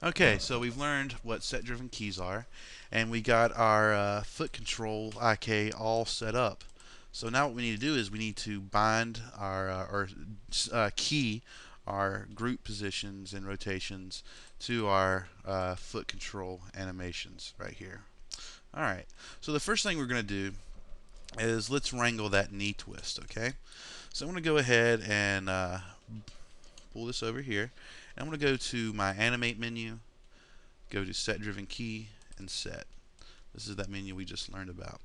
Okay, so we've learned what set driven keys are, and we got our foot control IK all set up. So now what we need to do is we need to bind our or key our group positions and rotations to our foot control animations right here. All right. So the first thing we're going to do is let's wrangle that knee twist. Okay. So I'm going to go ahead and pull this over here. And I'm going to go to my animate menu, go to set driven key, and set. This is that menu we just learned about.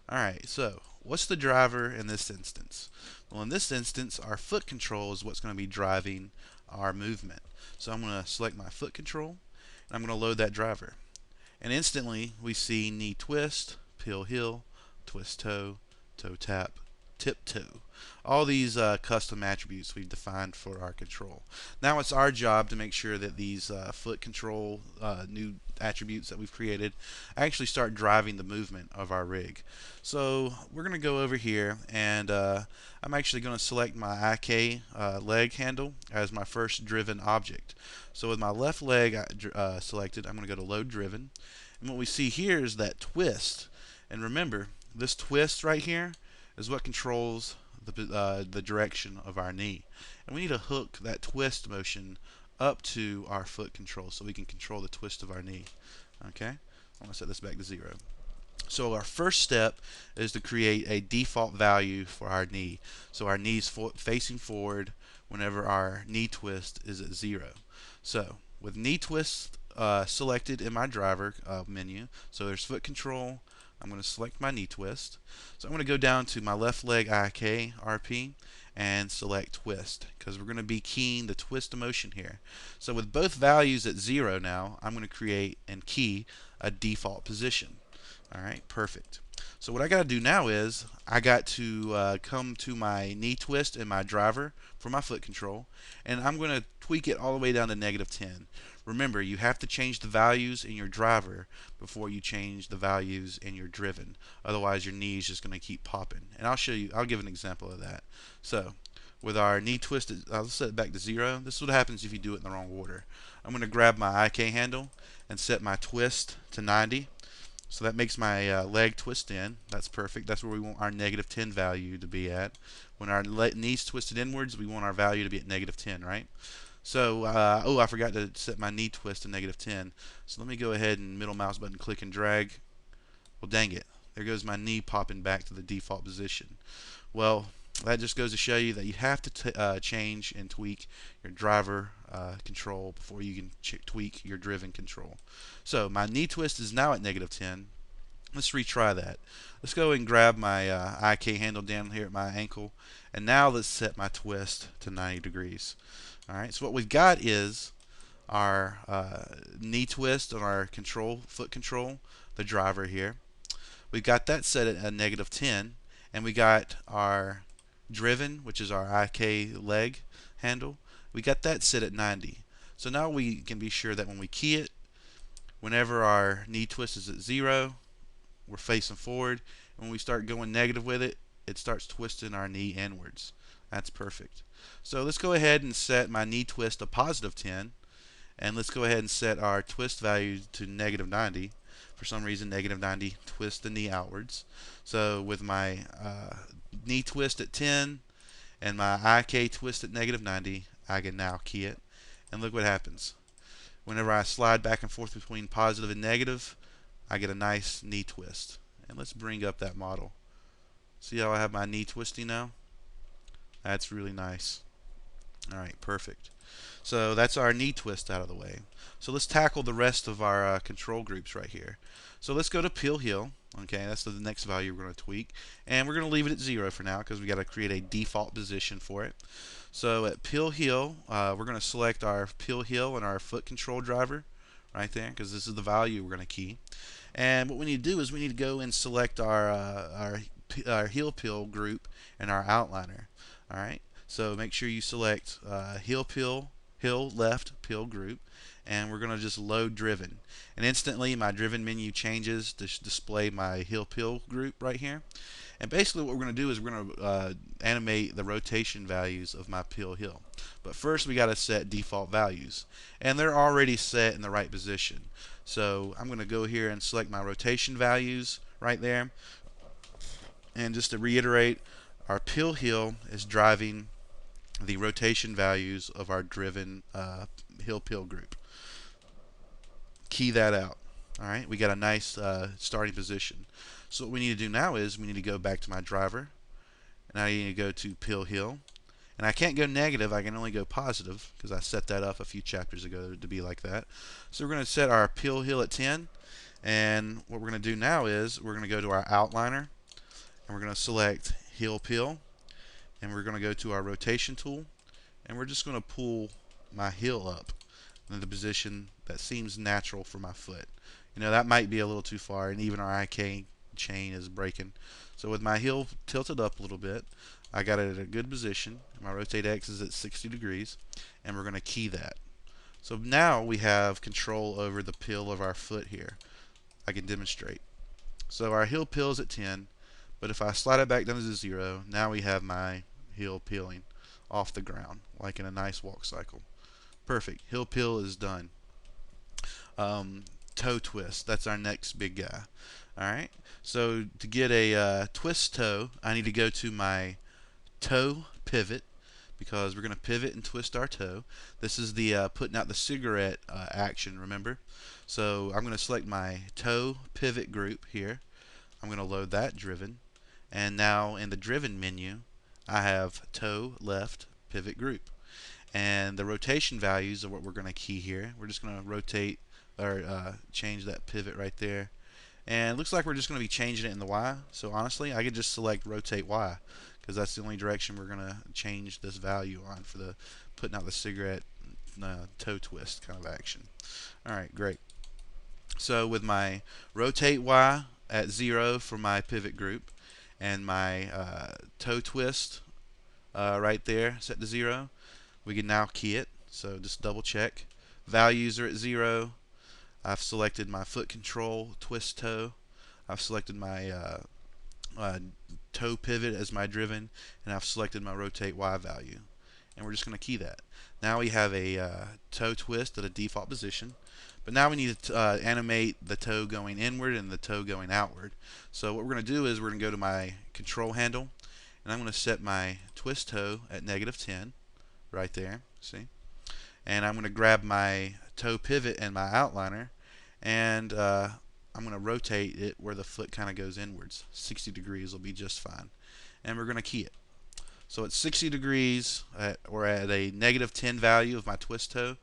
Alright, so what's the driver in this instance? Well, in this instance, our foot control is what's going to be driving our movement. So I'm going to select my foot control, and I'm going to load that driver. And instantly, we see knee twist, peel heel, twist toe, toe tap, tiptoe. All these custom attributes we've defined for our control. Now it's our job to make sure that these foot control new attributes that we've created actually start driving the movement of our rig. So we're going to go over here, and I'm actually going to select my IK leg handle as my first driven object. So with my left leg selected, I'm going to go to load driven. And what we see here is that twist. And remember, this twist right here is what controls the direction of our knee. And we need to hook that twist motion up to our foot control so we can control the twist of our knee. Okay? I'm going to set this back to 0. So our first step is to create a default value for our knee. So our knee's facing forward whenever our knee twist is at 0. So with knee twist selected in my driver menu, so there's foot control, I'm going to select my knee twist. So I'm going to go down to my left leg IK RP and select twist because we're going to be keying the twist motion here. So with both values at 0 now, I'm going to create and key a default position. Alright, perfect. So what I got to do now is I got to come to my knee twist in my driver for my foot control, and I'm going to tweak it all the way down to -10. Remember, you have to change the values in your driver before you change the values in your driven. Otherwise, your knee is just going to keep popping. And I'll show you, I'll give an example of that. So with our knee twist, I'll set it back to 0. This is what happens if you do it in the wrong order. I'm going to grab my IK handle and set my twist to 90. So that makes my leg twist in. That's perfect. That's where we want our -10 value to be at. When our knee's twisted inwards, we want our value to be at -10, right? So, oh, I forgot to set my knee twist to -10. So let me go ahead and middle mouse button click and drag. Well, dang it. There goes my knee popping back to the default position. Well, that just goes to show you that you have to change and tweak your driver control before you can tweak your driven control. So my knee twist is now at -10. Let's retry that. Let's go and grab my IK handle down here at my ankle, and now let's set my twist to 90 degrees. Alright, so what we've got is our knee twist on our control, foot control, the driver here. We've got that set at a -10, and we got our driven, which is our IK leg handle, we got that set at 90. So now we can be sure that when we key it, whenever our knee twist is at 0, we're facing forward. When we start going negative with it, it starts twisting our knee inwards. That's perfect. So let's go ahead and set my knee twist to +10, and let's go ahead and set our twist value to -90. For some reason, -90 twist the knee outwards. So with my knee twist at 10 and my IK twist at -90, I can now key it. And look what happens. Whenever I slide back and forth between positive and negative, I get a nice knee twist. And let's bring up that model. See how I have my knee twisting now? That's really nice. Alright, perfect. So that's our knee twist out of the way. So let's tackle the rest of our control groups right here. So let's go to peel heel. Okay, that's the next value we're going to tweak. And we're going to leave it at 0 for now because we got to create a default position for it. So at peel heel, we're going to select our peel heel and our foot control driver right there because this is the value we're going to key. And what we need to do is we need to go and select our heel peel group and our outliner. Alright, so make sure you select heel peel, hill left pill group, and we're going to just load driven. And instantly my driven menu changes to display my hill pill group right here. And basically what we're going to do is we're going to animate the rotation values of my pill hill. But first we got to set default values. And they're already set in the right position. So I'm going to go here and select my rotation values right there. And just to reiterate, our pill hill is driving the rotation values of our driven hill pill group. Key that out. Alright, we got a nice starting position. So what we need to do now is we need to go back to my driver, and I need to go to pill hill. And I can't go negative, I can only go positive because I set that up a few chapters ago to be like that. So we're going to set our pill hill at 10, and what we're going to do now is we're going to go to our outliner, and we're going to select hill pill, and we're going to go to our rotation tool, and we're just going to pull my hill up in the position that seems natural for my foot. You know, that might be a little too far, and even our IK chain is breaking. So with my heel tilted up a little bit, I got it at a good position. My rotate X is at 60 degrees, and we're going to key that. So now we have control over the pill of our foot here. I can demonstrate. So our heel pill is at 10, but if I slide it back down to 0, now we have my heel peeling off the ground, like in a nice walk cycle. Perfect. Heel pill is done. Toe twist. That's our next big guy. Alright, so to get a twist toe, I need to go to my toe pivot, because we're going to pivot and twist our toe. This is the putting out the cigarette action, remember? So I'm going to select my toe pivot group here. I'm going to load that driven. And now in the driven menu, I have toe left pivot group. And the rotation values are what we're going to key here. We're just going to rotate or change that pivot right there. And it looks like we're just going to be changing it in the Y. So honestly, I could just select rotate Y, because that's the only direction we're going to change this value on for the putting out the cigarette toe twist kind of action. Alright, great. So with my rotate Y at 0 for my pivot group, and my toe twist right there set to 0, we can now key it. So just double check. Values are at 0. I've selected my foot control twist toe. I've selected my toe pivot as my driven, and I've selected my rotate Y value. And we're just going to key that. Now we have a toe twist at a default position, but now we need to animate the toe going inward and the toe going outward. So what we're going to do is we're going to go to my control handle, and I'm going to set my twist toe at -10 right there. See? And I'm going to grab my toe pivot and my outliner, and I'm going to rotate it where the foot kind of goes inwards. 60 degrees will be just fine. And we're going to key it. So at 60 degrees, or at a -10 value of my twist toe,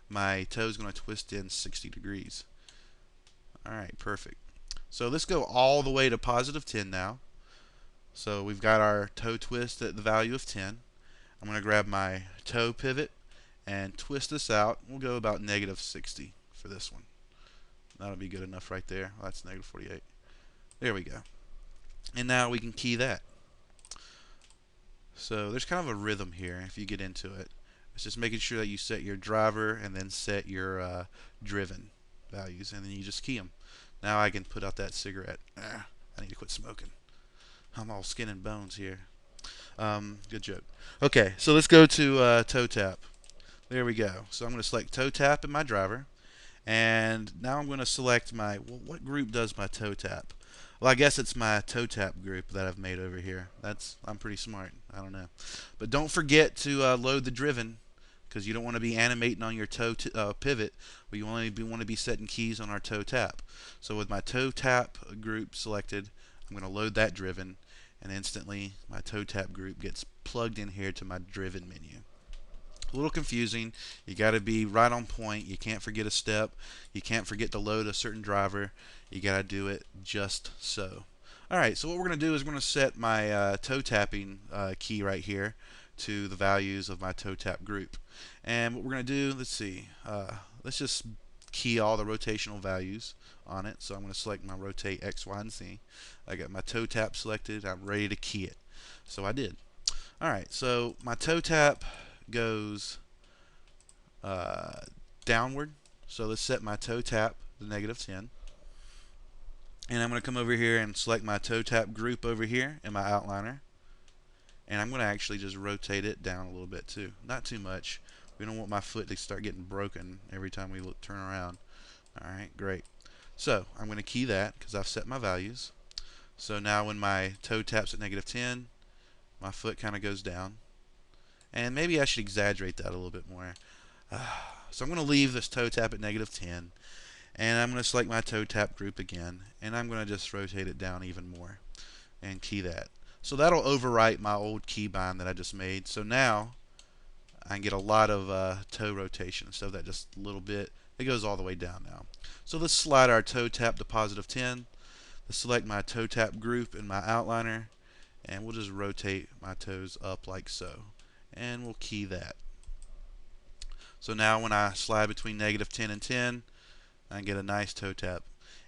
my toe is going to twist in 60 degrees. Alright, perfect. So let's go all the way to +10 now. So we've got our toe twist at the value of 10. I'm going to grab my toe pivot and twist this out. We'll go about -60 for this one. That'll be good enough right there. Well, that's -48. There we go. And now we can key that. So there's kind of a rhythm here if you get into it. It's just making sure that you set your driver and then set your driven values, and then you just key them. Now I can put out that cigarette. I need to quit smoking. I'm all skin and bones here. Good joke. Okay, so let's go to toe tap. There we go. So I'm going to select toe tap in my driver, and now I'm going to select my, well, what group does my toe tap? Well, I guess it's my toe tap group that I've made over here. I'm pretty smart. I don't know. But don't forget to load the driven, because you don't want to be animating on your toe pivot, but you only want to be setting keys on our toe tap. So with my toe tap group selected, I'm going to load that driven, and instantly my toe tap group gets plugged in here to my driven menu. A little confusing. You got to be right on point. You can't forget a step. You can't forget to load a certain driver. You got to do it just so. Alright, so what we're going to do is we're going to set my toe tapping key right here to the values of my toe tap group. And what we're going to do, let's see, let's just key all the rotational values on it. So I'm going to select my rotate X, Y, and Z. I got my toe tap selected. I'm ready to key it. So I did. Alright, so my toe tap goes uh, downward. So let's set my toe tap to -10. And I'm going to come over here and select my toe tap group over here in my outliner. And I'm going to actually just rotate it down a little bit too. Not too much. We don't want my foot to start getting broken every time we turn around. Alright, great. So I'm going to key that because I've set my values. So now when my toe taps at -10, my foot kind of goes down. And maybe I should exaggerate that a little bit more. So I'm going to leave this toe tap at -10. And I'm going to select my toe tap group again. And I'm going to just rotate it down even more. And key that. So that'll overwrite my old keybind that I just made. So now I can get a lot of toe rotation instead of that just a little bit. It goes all the way down now. So let's slide our toe tap to +10. Let's select my toe tap group in my outliner, and we'll just rotate my toes up like so. And we'll key that. So now when I slide between -10 and 10, I can get a nice toe tap.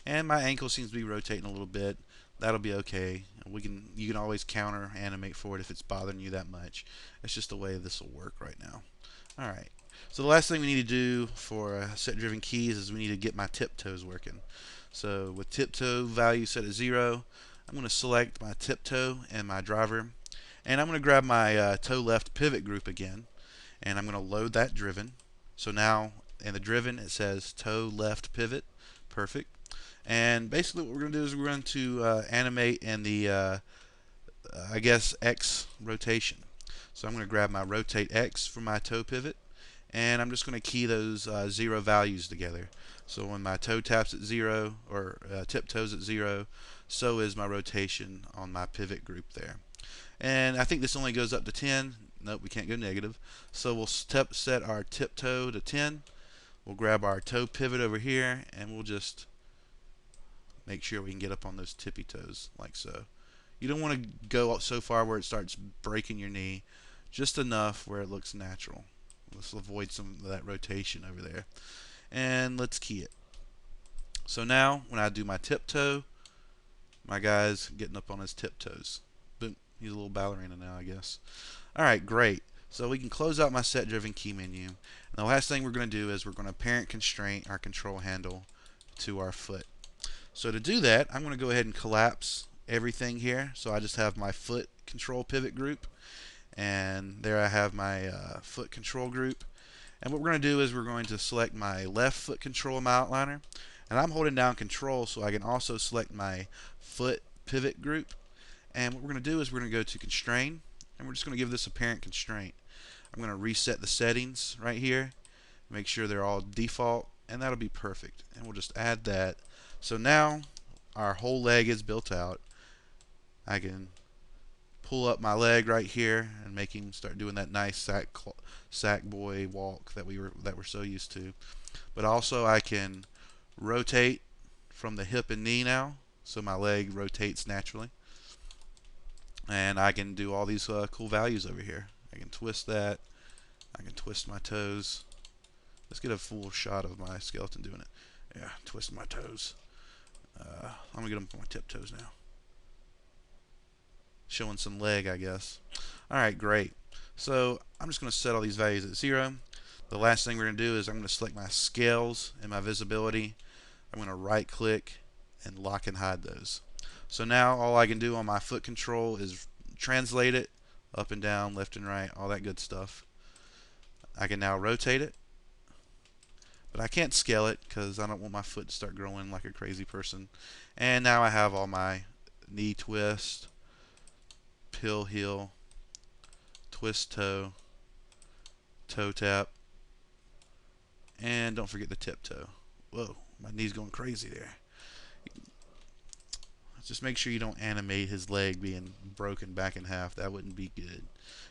And my ankle seems to be rotating a little bit. That'll be okay. You can always counter animate for it if it's bothering you that much. It's just the way this will work right now. Alright. So the last thing we need to do for set driven keys is we need to get my tiptoes working. So with tiptoe value set at 0, I'm going to select my tiptoe and my driver. And I'm going to grab my toe left pivot group again. And I'm going to load that driven. So now in the driven it says toe left pivot. Perfect. And basically what we're going to do is we're going to animate in the I guess X rotation. So I'm going to grab my rotate X for my toe pivot, and I'm just going to key those 0 values together. So when my toe taps at 0 or tiptoes at 0, so is my rotation on my pivot group there. And I think this only goes up to 10. Nope, we can't go negative. So we'll set our tiptoe to 10. We'll grab our toe pivot over here, and we'll just make sure we can get up on those tippy toes like so. You don't want to go so far where it starts breaking your knee, just enough where it looks natural. Let's avoid some of that rotation over there. And let's key it. So now when I do my tiptoe, my guy's getting up on his tiptoes. Boom. He's a little ballerina now, I guess. Alright, great. So we can close out my set driven key menu. And the last thing we're going to do is we're going to parent constraint our control handle to our foot. So to do that, I'm going to go ahead and collapse everything here. So I just have my foot control pivot group, and there I have my foot control group. And what we're going to do is we're going to select my left foot control in my outliner, and I'm holding down control so I can also select my foot pivot group. And what we're going to do is we're going to go to constrain, and we're just going to give this a parent constraint. I'm going to reset the settings right here, make sure they're all default, and that'll be perfect. And we'll just add that. So now our whole leg is built out. I can pull up my leg right here and make him start doing that nice sack boy walk that we're so used to. But also I can rotate from the hip and knee now, so my leg rotates naturally. And I can do all these cool values over here. I can twist that. I can twist my toes. Let's get a full shot of my skeleton doing it. Yeah, twist my toes. I'm going to get them on my tiptoes now. Showing some leg, I guess. Alright, great. So I'm just going to set all these values at 0. The last thing we're going to do is I'm going to select my scales and my visibility. I'm going to right click and lock and hide those. So now all I can do on my foot control is translate it up and down, left and right, all that good stuff. I can now rotate it, but I can't scale it because I don't want my foot to start growing like a crazy person. And now I have all my knee twist, pill heel, twist toe, toe tap, and don't forget the tiptoe. Whoa, my knee's going crazy there. Just make sure you don't animate his leg being broken back in half. That wouldn't be good.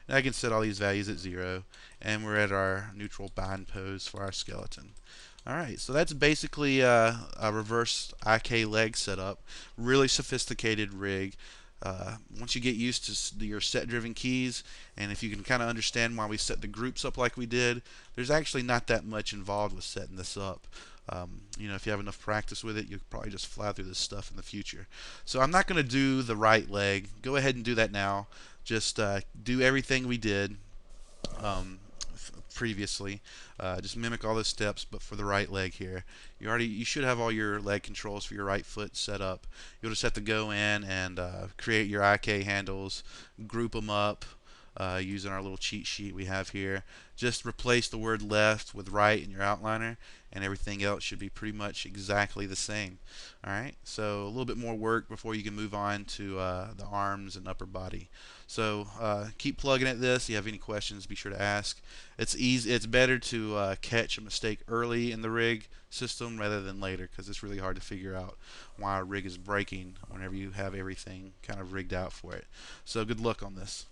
And I can set all these values at 0, and we're at our neutral bind pose for our skeleton. Alright, so that's basically a reverse IK leg setup. Really sophisticated rig. Once you get used to your set driven keys, and if you can kind of understand why we set the groups up like we did, there's actually not that much involved with setting this up. You know, if you have enough practice with it, you'll probably just fly through this stuff in the future. So I'm not going to do the right leg. Go ahead and do that now. Just do everything we did previously. Just mimic all those steps, but for the right leg here. You should have all your leg controls for your right foot set up. You'll just have to go in and create your IK handles, group them up, using our little cheat sheet we have here. Just replace the word left with right in your outliner, and everything else should be pretty much exactly the same. Alright, so a little bit more work before you can move on to the arms and upper body. So keep plugging at this. If you have any questions, be sure to ask. It's easy. It's better to catch a mistake early in the rig system rather than later, because it's really hard to figure out why a rig is breaking whenever you have everything kind of rigged out for it. So good luck on this.